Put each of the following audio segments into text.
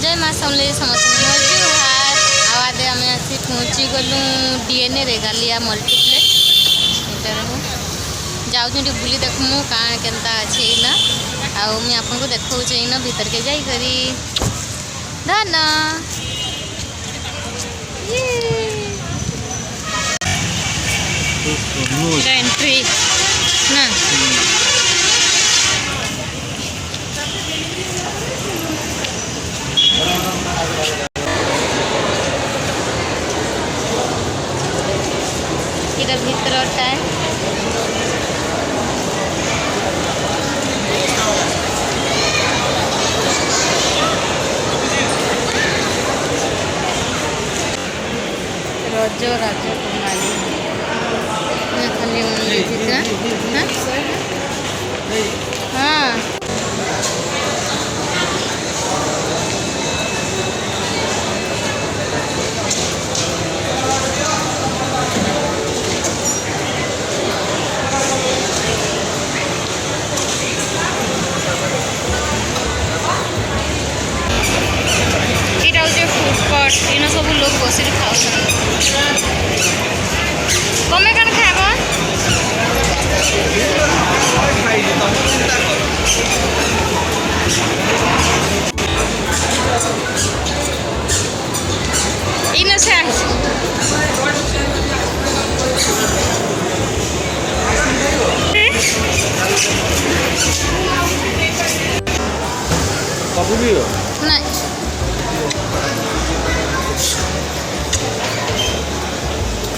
जय माँ समले समस्त जुहार आवादे आम आसी पहुँची गलु डीएनए रेगालिया मल्टीप्लेक्स जाऊँ बुली देखमु काण केनता अच्छे ना आउ मैं आपको देखा इन भीतर के जाई करी धन एंट्री ना इधर भीतर होता है रज राजकुमारी खाली हाँ इन सब लोग बस खाऊ कमे कण खाब इन से नहीं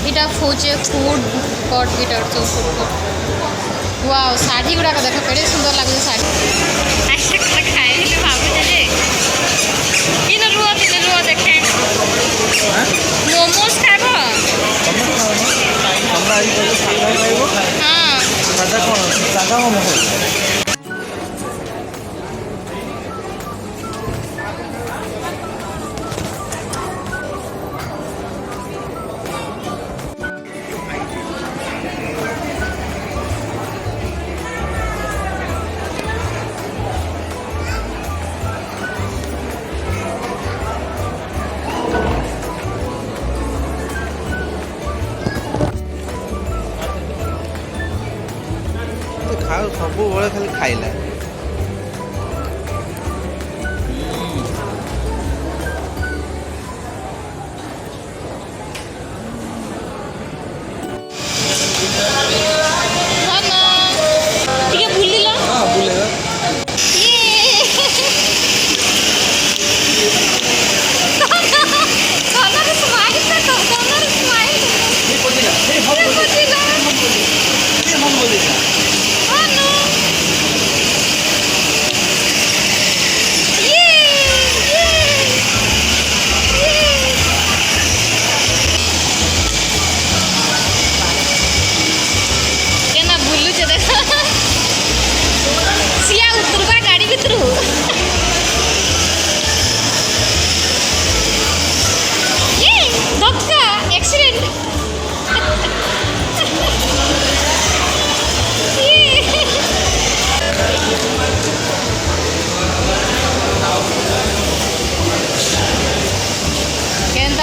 इटा खोजे फूड कोर्ट गिटर तो फूड कोर्ट वाओ साड़ी गुड़ाक देख केड़े सुंदर लगे साड़ी ऐसे खाए भावुचे जे इन रुआ देखे मोमोज खाइब हाँ सब बड़े खाली खाइला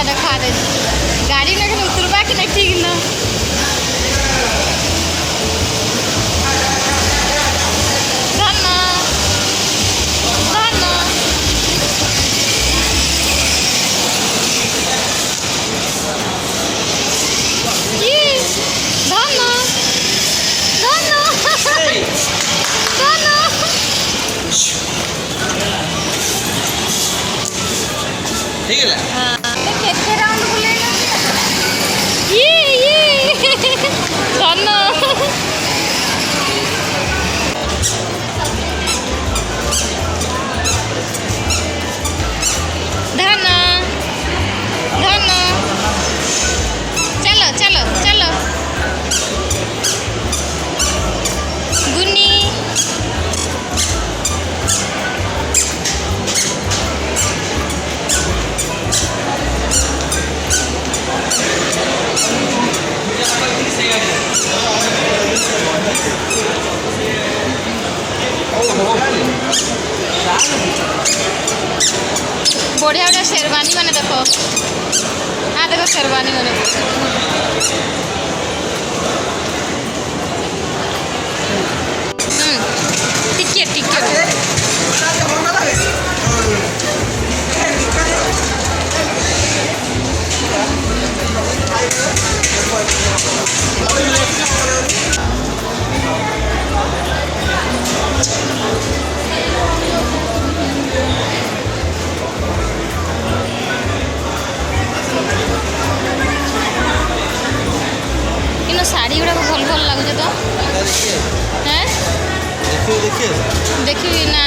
देखा दे गाड़ी में उतरवा कि नहीं ठीक ना ठीक है हाँ केते राउंड बुलेगा ये धन धन धन चलो चलो चलो गुनी ठीक है बढ़िया बढ़िया शेरवानी मैंने देखो। हाँ देखो शेरवानी मैंने टिकट टिकट इन शाढ़ी गुड़ाक भल भल लगुचे तो ଦେଖିବେ हैं ଦେଖିବେ देखी ना